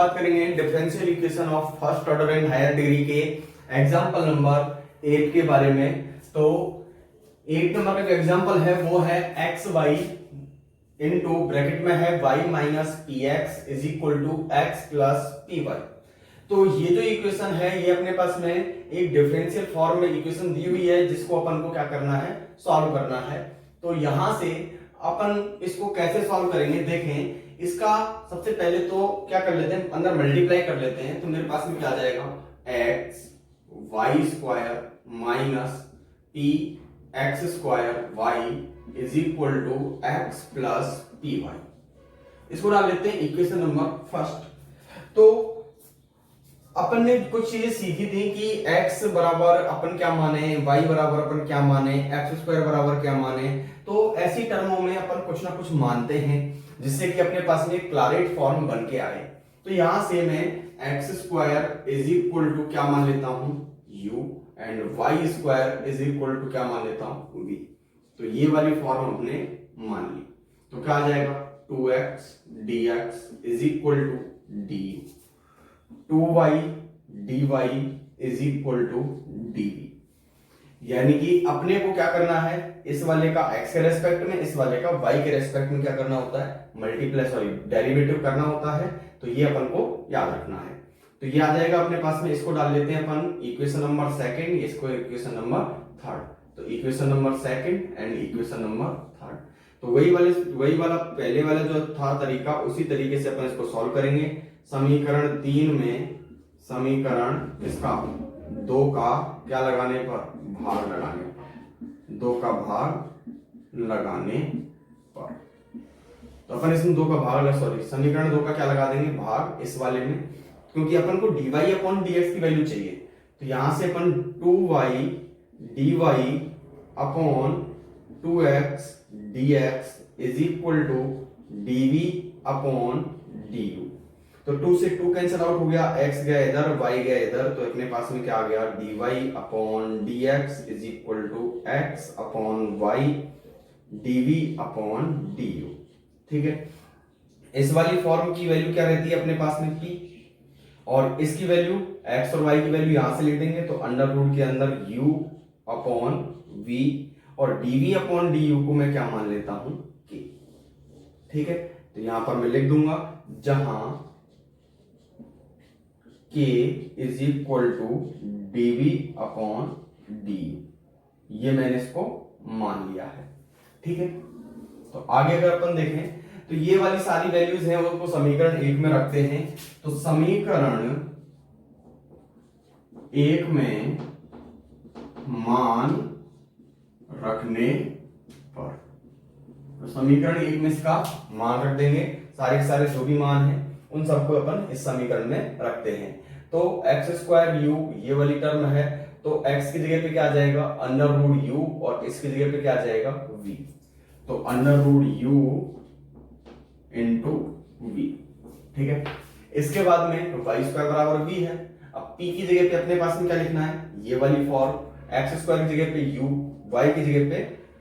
बात करेंगे differential equation of first order and higher degree के एग्जांपल नंबर 8 के बारे में। तो 8 नंबर का जो एग्जांपल है वो है एक्स वाई इनटू ब्रैकेट में है y minus P X is equal to X plus P Y. तो ये जो इक्वेशन है ये अपने पास में एक डिफरेंशियल फॉर्म में इक्वेशन दी हुई है जिसको अपन को क्या करना है, सॉल्व करना है। तो यहां से अपन इसको कैसे सॉल्व करेंगे देखें। इसका सबसे पहले तो क्या कर लेते हैं, अंदर मल्टीप्लाई कर लेते हैं। तो मेरे पास में क्या आ जाएगा, X Y square minus P X square Y is equal to X plus P Y. इसको डाल लेते हैं इक्वेशन नंबर फर्स्ट। तो अपन ने कुछ चीजें सीखी थी कि x बराबर अपन क्या माने, y बराबर अपन क्या माने, एक्स स्क्वायर बराबर क्या माने। तो ऐसी टर्मों में अपन कुछ ना कुछ मानते हैं जिससे कि अपने पास में एक क्लैरिट फॉर्म बन के आए। तो यहां से मैं X square is equal to क्या मान लेता हूं, u and Y square is equal to क्या मान लेता हूं, v। तो ये वाली फॉर्म हमने मान ली। तो क्या आ जाएगा, 2x dx is equal to du, 2y dy is equal to dv। यानी कि अपने को क्या करना है, इस वाले का x के रेस्पेक्ट में, इस वाले का y के रेस्पेक्ट में क्या करना होता है, मल्टीप्लाई सॉरी डेरिवेटिव करना होता है। तो ये अपन को याद रखना है। तो ये आ जाएगा अपने पास में। इसको डाल लेते हैं अपन इक्वेशन नंबर सेकंड, इसको इक्वेशन नंबर थर्ड। तो equation number second and equation number third. तो वही वाला पहले वाला जो था तरीका, उसी तरीके से अपन इसको सॉल्व करेंगे। समीकरण 3 में समीकरण इसका 2 का क्या लगाने पर, भाग लगाने पर, 2 का भाग लगाने पर। तो अपन इसमें 2 का भाग समीकरण 2 का क्या लगा देंगे, भाग इस वाले में, क्योंकि अपन को dy अपॉन dx की वैल्यू चाहिए। तो यहां से अपन 2y dy upon 2x dx is equal to dv upon du। तो 2 से 2 कैंसिल आउट हो गया, x गया इधर y गया इधर। तो अपने पास में क्या आ गया, dy upon dx is equal to x upon y dv upon du। ठीक है। इस वाली फॉर्म की वैल्यू क्या रहती है अपने पास में, p, और इसकी वैल्यू x और y की वैल्यू यहां से लिख देंगे। तो अंडर रूट के अंदर u अपॉन v और dv अपॉन du को मैं क्या मान लेता हूं, k। ठीक है। तो यहां पर मैं लिख दूंगा जहां k is equal to dv upon du। ये मैंने इसको मान लिया है। ठीक है। तो आगे अगर अपन देखें तो ये वाली सारी वैल्यूज हैं वो समीकरण 1 में रखते हैं। तो समीकरण 1 में मान रखने पर, तो समीकरण 1 में इसका मान रख देंगे। सारे के सारे जो भी मान हैं उन सबको अपन इस समीकरण में रखते हैं। तो एक्स स्क्वायर यू ये वाली टर्म है, तो x की जगह पे क्या आ जाएगा, अंडर रूट यू, और इसकी जगह पे क्या आ जाएगा, v। तो under root U into v। ठीक है। इसके बाद में वाई स्क्वायर बराबर v है। अब p की जगह पे अपने पास में क्या लिखना है, ये वाली फॉर्म, एक्स स्क्वायर की जगह पे u, y की जगह पे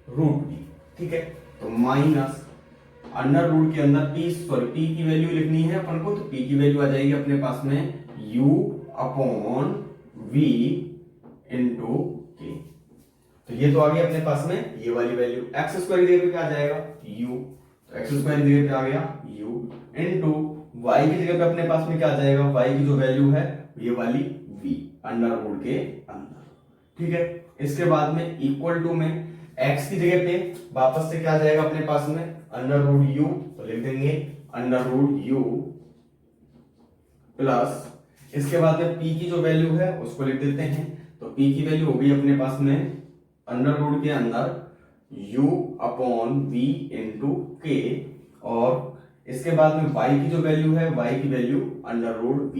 रूट v। ठीक है। तो माइनस अंडर रूट के अंदर p की वैल्यू लिखनी है अपन को। तो p की वैल्यू आ जाएगी अपने पास में u upon v into k। तो ये तो आ गया अपने पास में ये वाली वैल्यू। एक्स स्क्वायर की जगह पे क्या आ जाएगा, u। तो एक्स स्क्वायर की जगह पे आ गया u इंटू y की जगह पे अपने पास में क्या आ जाएगा, y की जो वैल्यू है ये वाली v अंडर रूट के अंदर। ठीक है। इसके बाद में इक्वल टू में x की जगह पे वापस से क्या आ जाएगा अपने पास में, अंडर रूट u। तो लिख देंगे अंडर रूट u प्लस, इसके बाद में p की जो वैल्यू है उसको लिख देते हैं। तो p की वैल्यू हो गई अपने पास में अंडर रूट के अंदर u upon v into k, और इसके बाद में y की जो वैल्यू है, y की वैल्यू अंडर रूट v।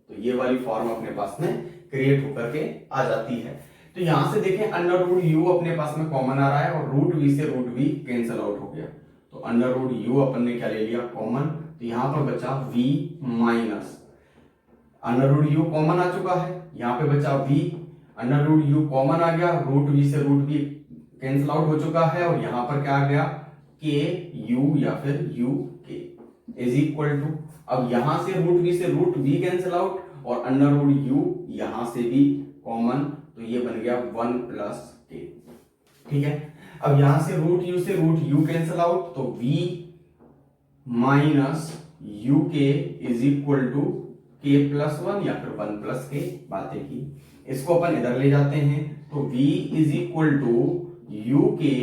तो ये वाली फॉर्म अपने पास में क्रिएट होकर के आ जाती है। तो यहां से देखें अंडर रूट u अपने पास में कॉमन आ रहा है और रूट v से रूट v कैंसिल आउट हो गया। तो अंडर रूट u अपन ने क्या ले लिया, कॉमन। तो यहां पर बचा v minus under root u common आ चुका है, यहाँ पे बचा v, under root u common आ गया, रूट v से रूट v कैंसिल आउट हो चुका है, और यहां पर क्या आ गया, k u या फिर u k is equal to अब यहां से रूट बी से रूट बी कैंसिल आउट और अंडर रूट यू यहां से भी कॉमन, तो ये बन गया 1 प्लस के। ठीक है, अब यहां से रूट यू कैंसिल आउट, तो v माइनस यू के इज इक्वल टू के प्लस 1 या फिर 1 प्लस के, बातें की। इसको अपन इधर ले जाते हैं, तो v is equal to you के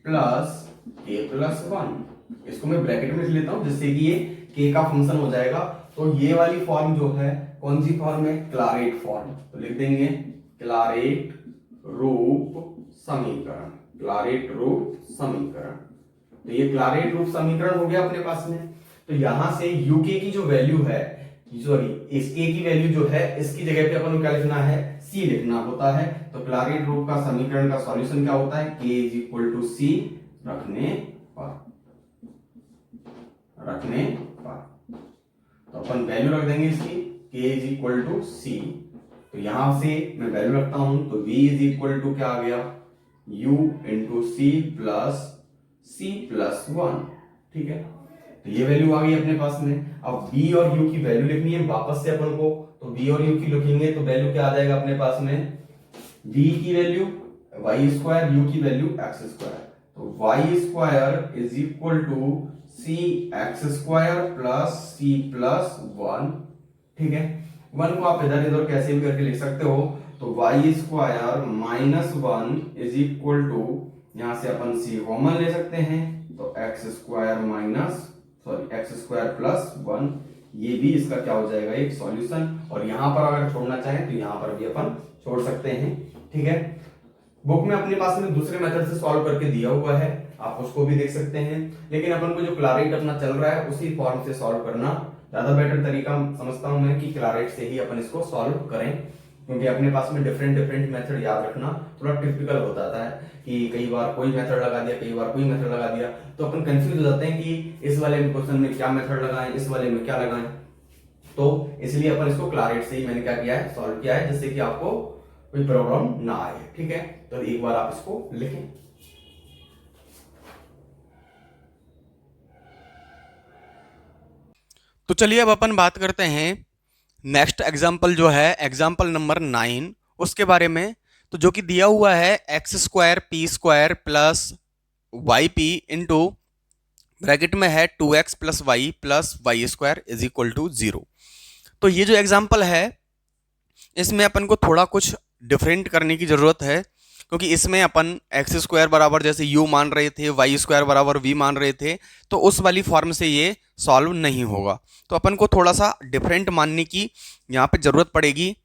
प्लस के प्लस 1। इसको मैं ब्रैकेट में लिख लेता हूं जिससे कि ये k का फंक्शन हो जाएगा। तो ये वाली फॉर्म जो है कौन सी फॉर्म है, क्लारेट फॉर्म। तो लिख देंगे क्लारेट रूप समीकरण, क्लारेट रूप समीकरण। तो ये क्लारेट रूप समीकरण हो गया अपने पास में। तो यहां से uk की जो वैल्यू है, सॉरी इस k की वैल्यू जो है इसकी जगह पे अपन को क्या लिखना है, c लिखना होता है। तो क्लारेट रूप का समीकरण का सॉल्यूशन क्या होता है, k is equal to c रखने पर, तो अपन वैल्यू रख देंगे इसकी, k is equal to c। तो यहां से मैं वैल्यू रखता हूं, तो v इज इक्वल टू क्या आ गया, u into C plus c plus 1। ठीक है, तो ये वैल्यू आ गई अपने पास में। अब v और u की वैल्यू लिखनी है वापस से अपन को, तो v और u की लिखेंगे तो वैल्यू क्या आ जाएगा अपने पास में, v की वैल्यू y स्क्वायर, u की वैल्यू x स्क्वायर। तो y square is equal to C X square plus C plus 1। ठीक है, 1 को आप इधर इधर कैसे भी करके लिख सकते हो। तो y square minus 1 is equal to, यहां से अपन c कॉमन ले सकते हैं, तो x square minus sorry X square plus 1। ये भी इसका क्या हो जाएगा, एक सॉल्यूशन। और यहां पर अगर छोड़ना चाहें तो यहां पर भी अपन छोड़ सकते हैं। ठीक है, बुक में अपने पास में दूसरे मेथड से सॉल्व करके दिया हुआ है, आप उसको भी देख सकते हैं। लेकिन अपन को जो क्लारेट अपना चल रहा है उसी फॉर्म से सॉल्व करना ज्यादा बेटर तरीका समझता हूं मैं, कि क्लारेट से ही अपन इसको सॉल्व करें, क्योंकि अपने पास में डिफरेंट मेथड याद रखना थोड़ा टिपिकल हो जाता है कि कई बार कोई मेथड लगा दिया, कई बार कोई मेथड लगा दिया, तो अपन कंफ्यूज हो जाते हैं कि इस वाले क्वेश्चन में क्या मेथड लगाएं, इस वाले में क्या लगाएं। तो इसलिए अपन इसको क्लारेट से ही मैंने क्या किया है, सॉल्व किया है, जिससे कि आपको कोई प्रॉब्लम ना आए। ठीक है, तो एक बार आप इसको लिखें। तो चलिए अब अपन बात करते हैं नेक्स्ट एग्जाम्पल जो है एग्जाम्पल नंबर 9 उसके बारे में। तो जो कि दिया हुआ है X square P square plus Y P into bracket में है 2x plus Y square is equal to 0। तो ये जो एग्जाम्पल है इसमें अपन को थोड़ा कुछ डिफरेंट करने की जरूरत है, क्योंकि इसमें अपन एक्स स्क्वायर बराबर जैसे u मान रहे थे, वाई स्क्वायर बराबर v मान रहे थे, तो उस वाली फॉर्म से ये सॉल्व नहीं होगा। तो अपन को थोड़ा सा डिफरेंट मानने की यहाँ पे जरूरत पड़ेगी।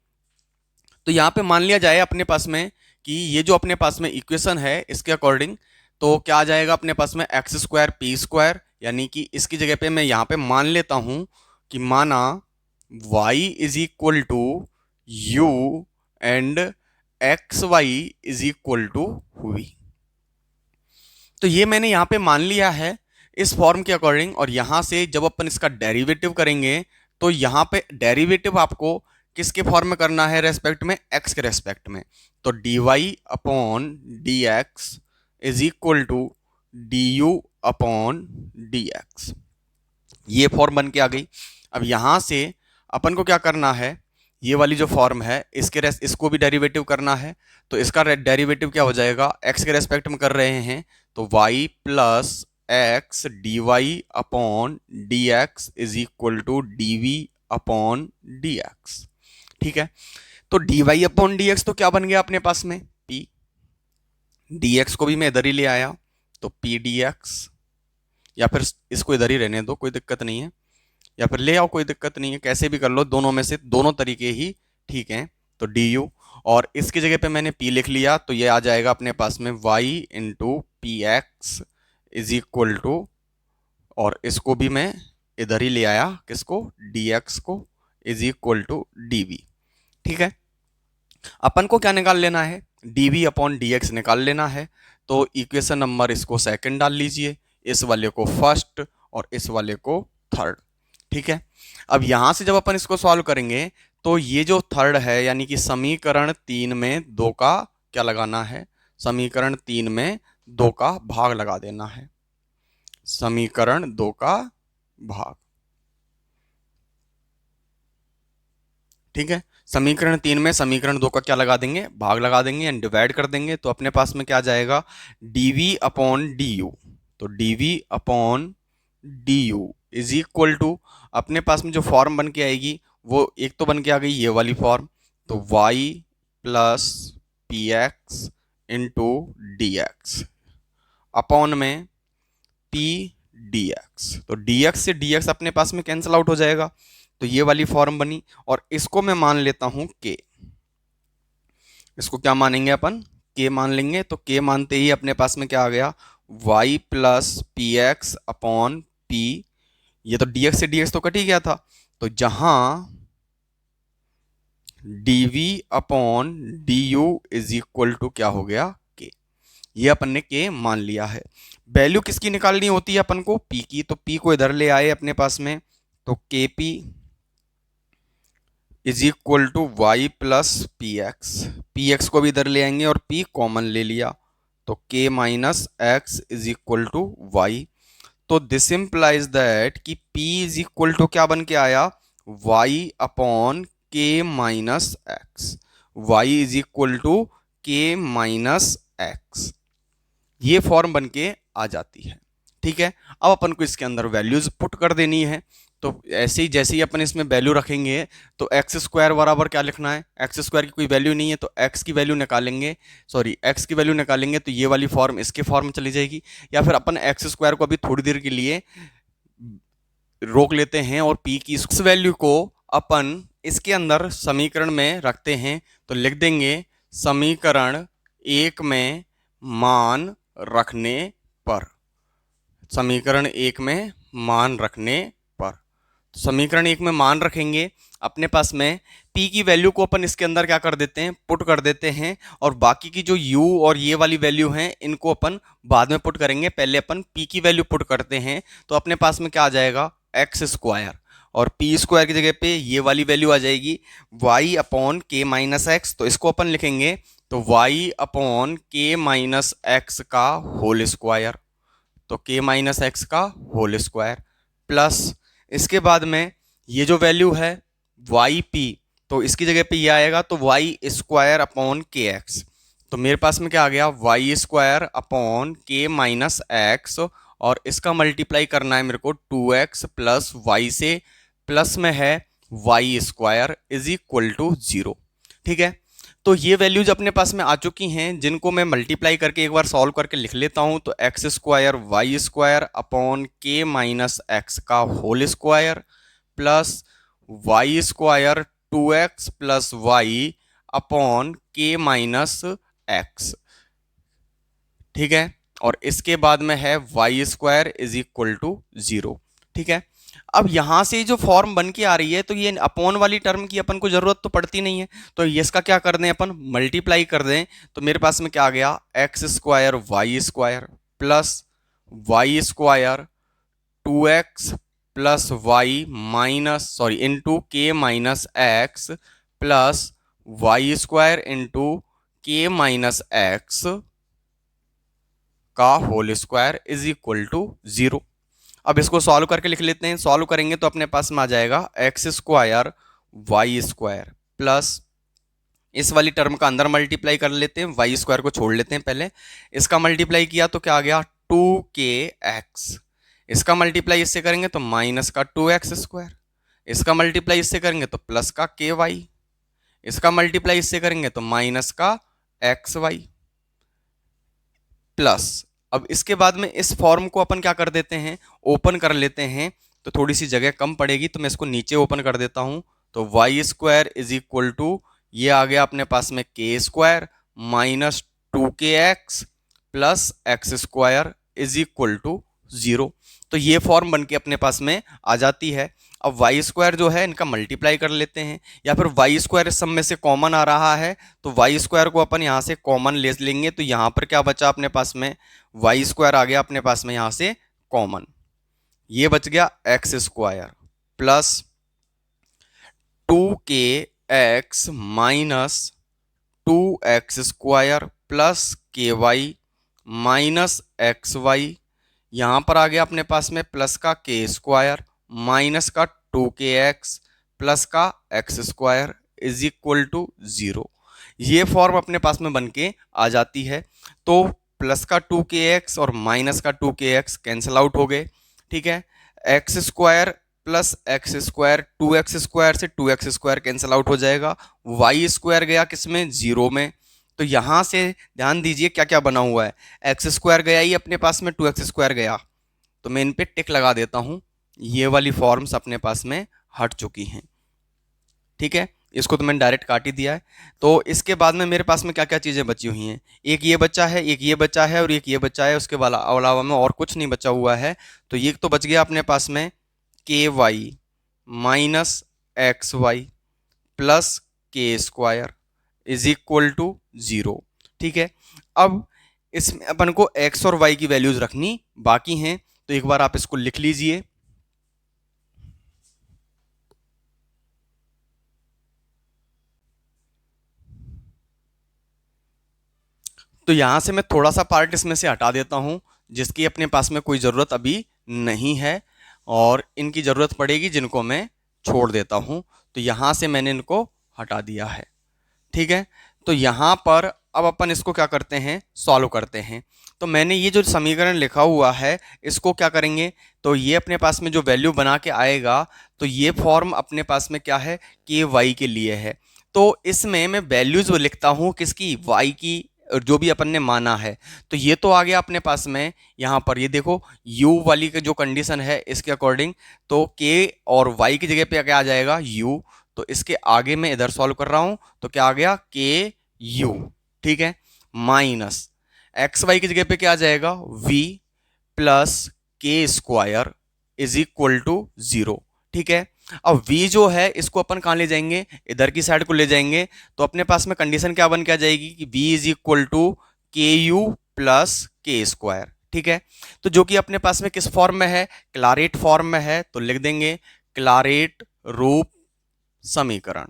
तो यहाँ पे मान लिया जाए अपने पास में कि ये जो अपने पास में इक्वेशन है इसके अकॉर्डिंग तो क्या आ जाएगा अपने पास में एक्स स्क्वायर पी स्क्वायर, यानी कि इसकी जगह पे मैं यहाँ पे मान लेता हूं कि माना y is equal to you and X Y is equal to V. तो ये मैंने यहाँ पे मान लिया है इस फॉर्म के अकॉर्डिंग, और यहां से जब अपन इसका डेरिवेटिव करेंगे तो यहाँ पे डेरिवेटिव आपको किसके फॉर्म में करना है, रेस्पेक्ट में x के रेस्पेक्ट में। तो dy upon D X is equal to D you upon D X, ये फॉर्म बन के आ गई। अब यहां से अपन को क्या करना है, ये वाली जो फॉर्म है इसको भी डेरिवेटिव करना है। तो इसका डेरिवेटिव क्या हो जाएगा, x के रेस्पेक्ट में कर रहे हैं तो y plus X D Y upon D X is equal to D we upon D X. ठीक है, तो D Y upon D X तो क्या बन गया अपने पास में p, डी एक्स को भी मैं इधर ही ले आया तो p डी एक्स, या फिर इसको इधर ही रहने दो कोई दिक्कत नहीं है, या फिर ले आओ कोई दिक्कत नहीं है, कैसे भी कर लो, दोनों में से दोनों तरीके ही ठीक हैं। तो डी यू और इसकी जगह पे मैंने p लिख लिया तो ये आ जाएगा अपने पास में y into P X is equal to, और इसको भी मैं इधर ही ले आया किसको, dx को इज इक्वल टू dv। ठीक है, अपन को क्या निकाल लेना है, dv अपॉन dx निकाल लेना है। तो इक्वेशन नंबर इसको सेकंड डाल लीजिए, इस वाले को फर्स्ट और इस वाले को थर्ड। ठीक है, अब यहां से जब अपन इसको सॉल्व करेंगे तो ये जो थर्ड है यानी कि समीकरण 3 में 2 का क्या लगाना है, समीकरण 3 में 2 का भाग लगा देना है, समीकरण 2 का भाग। ठीक है। समीकरण 3 में समीकरण 2 का क्या लगा देंगे, भाग लगा देंगे एंड डिवाइड कर देंगे, तो अपने पास में क्या आ जाएगा, dv अपॉन du। तो dv upon du is equal to, अपने पास में जो फॉर्म बन के आएगी वो एक तो बन के आ गई ये वाली फॉर्म, तो y plus P x into D x upon में p dx। तो dx से dx अपने पास में कैंसिल आउट हो जाएगा, तो ये वाली फॉर्म बनी। और इसको मैं मान लेता हूं k, इसको क्या मानेंगे अपन, k मान लेंगे। तो k मानते ही अपने पास में क्या आ गया, y plus P x upon P, ये तो dx से dx तो कट ही गया था, तो जहां dv upon du is equal to क्या हो गया, k। ये अपन ने k मान लिया है। वैल्यू किसकी निकालनी होती है अपन को, p की, तो p को इधर ले आए अपने पास में, तो kp is equal to Y plus P X को भी इधर ले आएंगे और p कॉमन ले लिया, तो k minus x is equal to y. तो दिस इंप्लाइज दैट कि p इज इक्वल टू क्या बन के आया, y upon k minus x, Y is equal to k minus x, ये फॉर्म बन के आ जाती है। ठीक है, अब अपन को इसके अंदर वैल्यूज पुट कर देनी है। तो ऐसे ही जैसे ही अपन इसमें वैल्यू रखेंगे तो एक्स स्क्वायर बराबर क्या लिखना है, एक्स स्क्वायर की कोई वैल्यू नहीं है तो एक्स की वैल्यू निकालेंगे, सॉरी एक्स की वैल्यू निकालेंगे तो ये वाली फॉर्म इसके फॉर्म में चली जाएगी। या फिर अपन एक्स स्क्वायर को अभी थोड़ी देर के लिए रोक लेते हैं और पी की इस वैल्यू को अपन इसके अंदर समीकरण में रखते हैं, तो लिख देंगे समीकरण 1 में मान रखने पर, समीकरण 1 में मान रखने पर। तो समीकरण 1 में मान रखेंगे, अपने पास में p की वैल्यू को अपन इसके अंदर क्या कर देते हैं, पुट कर देते हैं, और बाकी की जो u और ये वाली वैल्यू हैं इनको अपन बाद में पुट करेंगे। पहले अपन p की वैल्यू पुट करते हैं, तो अपने पास में क्या आ जाएगा, एक्स स्क्वायर, और पी स्क्वायर की जगह पे ये वाली वैल्यू आ जाएगी y upon k minus x. तो इसको अपन लिखेंगे तो y upon k minus x का होल स्क्वायर, तो k माइनस एक्स का होल स्क्वायर प्लस इसके बाद में ये जो वैल्यू है वाई पी, तो इसकी जगह पे ये आएगा तो वाई स्क्वायर अपॉन के एक्स। तो मेरे पास में क्या आ गया, Y square upon k minus x, और इसका मल्टीप्लाई करना है मेरे को 2x प्लस वाई से, प्लस में है y square is equal to 0। ठीक है, तो ये वैल्यूज अपने पास में आ चुकी हैं, जिनको मैं मल्टीप्लाई करके एक बार सॉल्व करके लिख लेता हूं। तो x square y square upon k minus x का whole square plus Y square 2x plus y upon k minus x. ठीक है, और इसके बाद में है y square is equal to 0। ठीक है, अब यहां से जो फॉर्म बन के आ रही है तो ये अपॉन वाली टर्म की अपन को जरूरत तो पड़ती नहीं है, तो इसका क्या कर दें अपन, मल्टीप्लाई कर दें। तो मेरे पास में क्या आ गया, x square y square plus Y square 2x plus y minus sorry into k minus x plus Y square into k minus x का whole square is equal to 0। अब इसको सॉल्व करके लिख लेते हैं, सॉल्व करेंगे तो अपने पास में आ जाएगा x square y square plus इस वाली टर्म का अंदर मल्टीप्लाई कर लेते हैं, वाई स्क्वायर को छोड़ लेते हैं पहले, इसका मल्टीप्लाई किया तो क्या आ गया 2kx, इसका मल्टीप्लाई इससे करेंगे तो माइनस का 2x स्क्वायर, इसका मल्टीप्लाई इससे करेंगे तो प्लस का ky, इसका मल्टीप्लाई इससे करेंगे तो माइनस का xy प्लस। अब इसके बाद में इस फॉर्म को अपन क्या कर देते हैं, ओपन कर लेते हैं, तो थोड़ी सी जगह कम पड़ेगी तो मैं इसको नीचे ओपन कर देता हूं। तो y square is equal to ये आ गया अपने पास में k square minus 2kx plus x square is equal to 0। तो ये फॉर्म बन के अपने पास में आ जाती है। अब वाई स्क्वायर जो है इनका मल्टीप्लाई कर लेते हैं, या फिर वाई स्क्वायर इस सब में से कॉमन आ रहा है तो वाई स्क्वायर को अपन यहाँ से कॉमन ले लेंगे, तो यहाँ पर क्या बचा अपने पास में, वाई स्क्वायर आ गया अपने पास में यहाँ से कॉमन, ये बच गया x square plus 2kx minus 2x square plus ky minus xy, यहां पर आ गया अपने पास में प्लस का के स्क्वायर माइनस का 2kx प्लस का x square is equal to 0। ये फॉर्म अपने पास में बन के आ जाती है। तो प्लस का 2kx और माइनस का 2kx कैंसिल आउट हो गए, ठीक है। X square plus x square, 2x square से 2x स्क्वायर कैंसिल आउट हो जाएगा। वाई स्क्वायर गया किसमें, 0 में। तो यहां से ध्यान दीजिए क्या क्या बना हुआ है, एक्स स्क्वायर गया ही अपने पास में, 2x स्क्वायर गया, तो मैं इन पे टिक लगा देता हूं। ये वाली फॉर्म्स अपने पास में हट चुकी हैं, ठीक है। इसको तो मैंने डायरेक्ट काट ही दिया है। तो इसके बाद में मेरे पास में क्या क्या चीज़ें बची हुई हैं, एक ये बचा है, एक ये बचा है और एक ये बचा है। उसके अलावा में और कुछ नहीं बचा हुआ है। तो ये तो बच गया अपने पास में k y minus x y plus k square is equal to 0, ठीक है। अब इसमें अपन को एक्स और वाई की वैल्यूज रखनी बाकी हैं। तो एक बार आप इसको लिख लीजिए। तो यहां से मैं थोड़ा सा पार्ट इसमें से हटा देता हूं, जिसकी अपने पास में कोई ज़रूरत अभी नहीं है, और इनकी ज़रूरत पड़ेगी जिनको मैं छोड़ देता हूं। तो यहां से मैंने इनको हटा दिया है, ठीक है। तो यहां पर अब अपन इसको क्या करते हैं, सॉल्व करते हैं। तो मैंने ये जो समीकरण लिखा हुआ है इसको क्या करेंगे, तो ये अपने पास में जो वैल्यू बना के आएगा, तो ये फॉर्म अपने पास में क्या है, के वाई के लिए है। तो इसमें मैं वैल्यूज लिखता हूँ किसकी, वाई की, और जो भी अपन ने माना है। तो ये तो आ गया अपने पास में, यहाँ पर ये देखो u वाली का जो कंडीशन है इसके अकॉर्डिंग, तो k और y की जगह पे क्या आ जाएगा, u। तो इसके आगे मैं इधर सॉल्व कर रहा हूँ, तो क्या आ गया, के यू, ठीक है, माइनस एक्स वाई की जगह पे क्या आ जाएगा, v plus k square is equal to 0, ठीक है। अब v जो है इसको अपन कहाँ ले जाएंगे, इधर की साइड को ले जाएंगे। तो अपने पास में कंडीशन क्या बन के आ जाएगी कि v इज इक्वल टू के यू प्लस के स्क्वायर, ठीक है। तो जो कि अपने पास में किस फॉर्म में है, क्लारेट फॉर्म में है। तो लिख देंगे क्लारेट रूप समीकरण।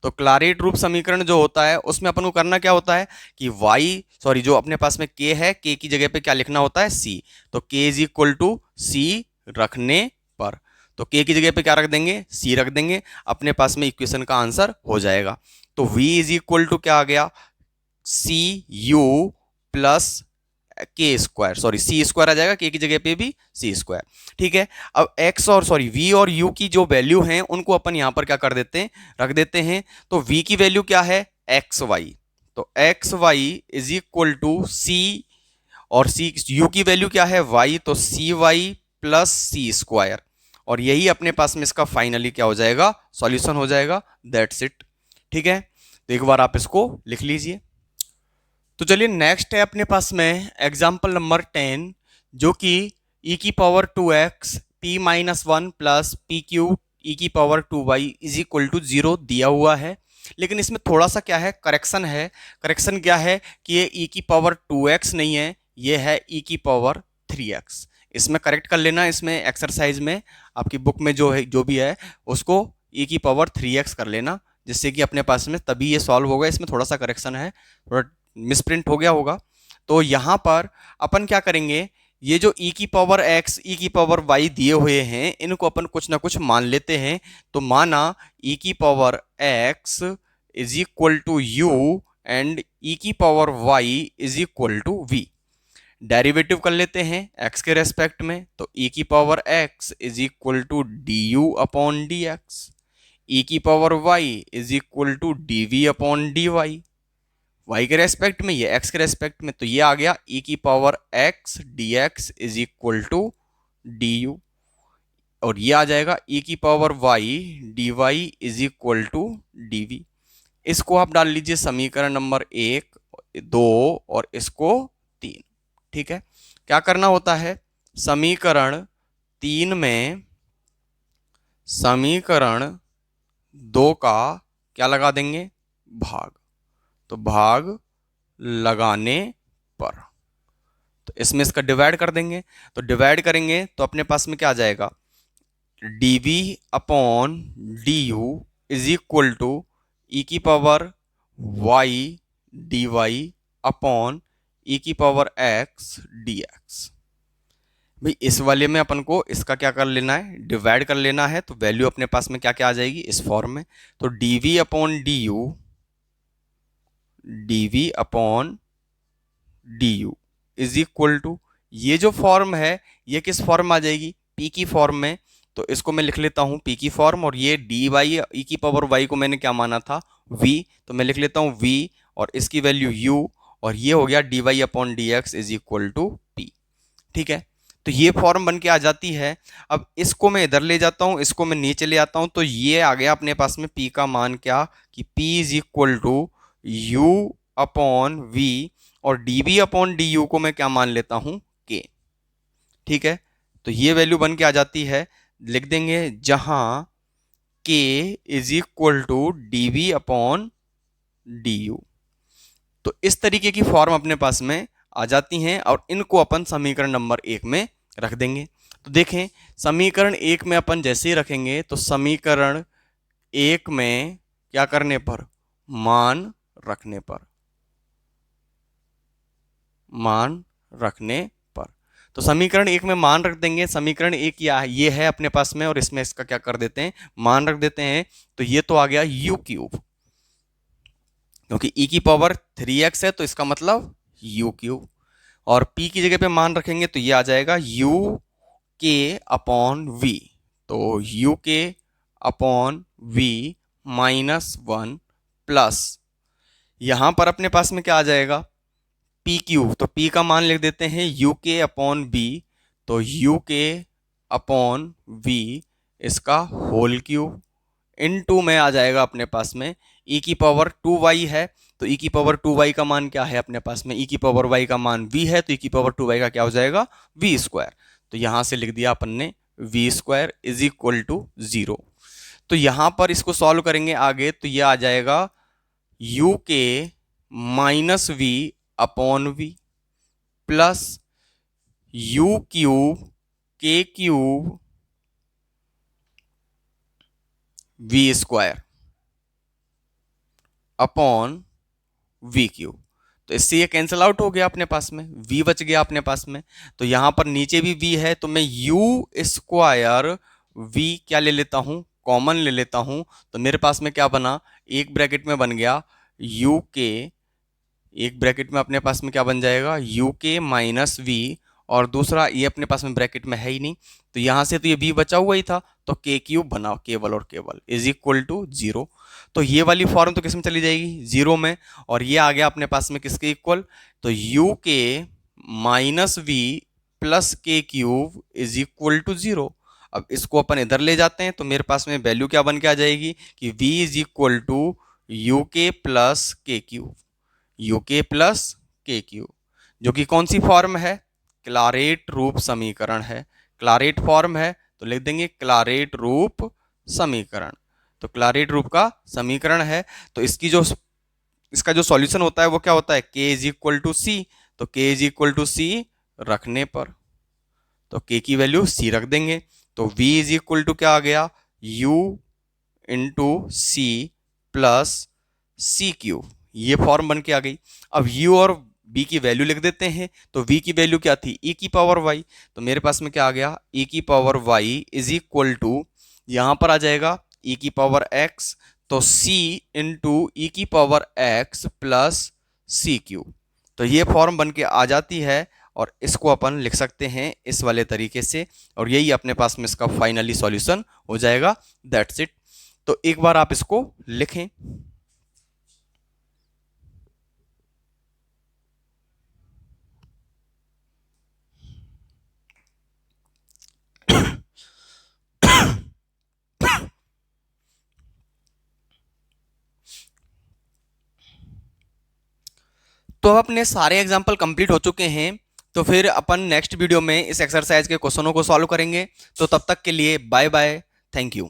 तो क्लारेट रूप समीकरण जो होता है उसमें अपन को करना क्या होता है कि जो अपने पास में k है, k की जगह पे क्या लिखना होता है, c। तो k is equal to c रखने पर, तो k की जगह पे क्या रख देंगे, c रख देंगे, अपने पास में इक्वेशन का आंसर हो जाएगा। तो v इज इक्वल टू क्या आ गया, सी you plus k square, C square आ जाएगा, के की जगह पे भी सी स्क्वायर, ठीक है। अब वी और यू की जो वैल्यू हैं उनको अपन यहां पर क्या कर देते हैं, रख देते हैं। तो वी की वैल्यू क्या है, एक्स वाई, तो x Y is equal to c, और सी यू की वैल्यू क्या है, वाई, तो c y plus c square, और यही अपने पास में इसका फाइनली क्या हो जाएगा, सॉल्यूशन हो जाएगा। दैट्स इट, ठीक है। तो एक बार आप इसको लिख लीजिए। तो चलिए नेक्स्ट है अपने पास में एग्जाम्पल नंबर 10, जो कि e की पावर 2x p माइनस 1 प्लस पी क्यू e की power 2y is equal to 0 दिया हुआ है। लेकिन इसमें थोड़ा सा क्या है, करेक्शन है। करेक्शन क्या है कि ये e की पावर 2x नहीं है, ये है e की पावर 3x। इसमें करेक्ट कर लेना, इसमें एक्सरसाइज में आपकी बुक में जो है, जो भी है, उसको e की पावर 3x कर लेना, जिससे कि अपने पास में तभी ये सॉल्व होगा। इसमें थोड़ा सा करेक्शन है, थोड़ा मिसप्रिंट हो गया होगा। तो यहां पर अपन क्या करेंगे, ये जो e की पावर x, e की पावर y दिए हुए हैं, इनको अपन कुछ ना कुछ मान लेते हैं। तो माना e की power x is equal to you and e की power y is equal to v। Derivative कर लेते हैं x के रेस्पेक्ट में, तो e की power x is equal to D you upon D x, e की power y is equal to D we upon d y, y के respect में, ये x के रेस्पेक्ट में, तो ये आ गया e की power x dx is equal to D u, और ये आ जाएगा e की power y dy is equal to D v. इसको आप डाल लीजिए समीकरण नंबर 1, 2 और इसको 3, ठीक है। क्या करना होता है, समीकरण 3 में समीकरण 2 का क्या लगा देंगे, भाग। तो भाग लगाने पर, तो इसमें इसका डिवाइड कर देंगे। तो डिवाइड करेंगे तो अपने पास में क्या आ जाएगा, d we upon d u is equal to e की power y d Y upon e की पावर एक्स डी एक्स। भाई इस वाले में अपन को इसका क्या कर लेना है, डिवाइड कर लेना है। तो वैल्यू अपने पास में क्या क्या आ जाएगी इस फॉर्म में, तो dv upon du is equal to, ये जो फॉर्म है ये किस फॉर्म में आ जाएगी, p की फॉर्म में। तो इसको मैं लिख लेता हूं p की फॉर्म, और ये dy e की पावर y को मैंने क्या माना था v, तो मैं लिख लेता हूं v और इसकी वैल्यू u, और ये हो गया dy upon dx is equal to p। ठीक है, तो ये फॉर्म बन के आ जाती है। अब इसको मैं इधर ले जाता हूं, इसको मैं नीचे ले आता हूं, तो ये आ गया अपने पास में p का मान क्या, कि p is equal to u upon v, और dv अपॉन du को मैं क्या मान लेता हूं k। ठीक है, तो ये वैल्यू बन के आ जाती है, लिख देंगे जहां k is equal to dv upon du। तो इस तरीके की फॉर्म अपने पास में आ जाती हैं, और इनको अपन समीकरण नंबर 1 में रख देंगे। तो देखें, समीकरण 1 में अपन जैसे ही रखेंगे, तो समीकरण 1 में क्या करने पर, मान रखने पर, मान रखने पर। तो समीकरण 1 में मान रख देंगे। समीकरण 1 ये है अपने पास में, और इसमें इसका क्या कर देते हैं, मान रख देते हैं। तो ये तो आ गया u क्यूब, क्योंकि e की पावर 3x है, तो इसका मतलब u क्यूब, और p की जगह पे मान रखेंगे तो ये आ जाएगा u k अपॉन v। तो u k upon v -1 plus, यहां पर अपने पास में क्या आ जाएगा, p क्यूब, तो p का मान लिख देते हैं u k अपॉन v, तो u k अपॉन v इसका होल क्यूब, इन टू में आ जाएगा अपने पास में e की पावर 2y है, तो e की पावर 2y का मान क्या है अपने पास में, e की पावर y का मान v है, तो e की पावर 2y का क्या हो जाएगा, v स्क्वायर। तो यहां से लिख दिया अपन ने v square is equal to 0। तो यहां पर इसको सॉल्व करेंगे आगे, तो ये आ जाएगा u k minus v upon v plus u cube k cube v square upon v cube. तो इससे ये कैंसिल आउट हो गया अपने पास में, v बच गया अपने पास में। तो यहां पर नीचे भी v है, तो मैं u स्क्वायर v क्या ले लेता हूं, कॉमन ले लेता हूं। तो मेरे पास में क्या बना, एक ब्रैकेट में बन गया u k, एक ब्रैकेट में अपने पास में क्या बन जाएगा u k माइनस v, और दूसरा ये अपने पास में ब्रैकेट में है ही नहीं, तो यहां से तो ये v बचा हुआ ही था, तो k क्यूब बना केवल और केवल इज इक्वल टू 0। तो ये वाली फॉर्म तो किस में चली जाएगी, 0 में, और ये आ गया अपने पास में किसके इक्वल, तो u k minus v plus k cube is equal to 0। अब इसको अपन इधर ले जाते हैं, तो मेरे पास में वैल्यू क्या बन के आ जाएगी, कि v is equal to you के प्लस के क्यूब, यू के प्लस के क्यूब, जो कि कौन सी फॉर्म है, क्लारेट रूप समीकरण है। क्लारेट फॉर्म है, तो लिख देंगे क्लारेट रूप समीकरण। तो क्लारेट रूप का समीकरण है, तो इसका जो सॉल्यूशन होता है वो क्या होता है, k इज इक्वल टू सी। तो k इज इक्वल टू सी रखने पर, तो k की वैल्यू c रख देंगे, तो v इज इक्वल टू क्या आ गया, u into C plus C cube, ये फॉर्म बन के आ गई। अब u और b की वैल्यू लिख देते हैं, तो v की वैल्यू क्या थी, e की पावर y, तो मेरे पास में क्या आ गया, e की power y is equal to, यहां पर आ जाएगा e की पावर x, तो c इंटू ई की power x plus C cube. तो ये फॉर्म बन के आ जाती है, और इसको अपन लिख सकते हैं इस वाले तरीके से, और यही अपने पास में इसका फाइनली सॉल्यूशन हो जाएगा। That's it. तो एक बार आप इसको लिखें। तो अब अपने सारे एग्जाम्पल कंप्लीट हो चुके हैं, तो फिर अपन नेक्स्ट वीडियो में इस एक्सरसाइज के क्वेश्चनों को सॉल्व करेंगे। तो तब तक के लिए बाय बाय, थैंक यू।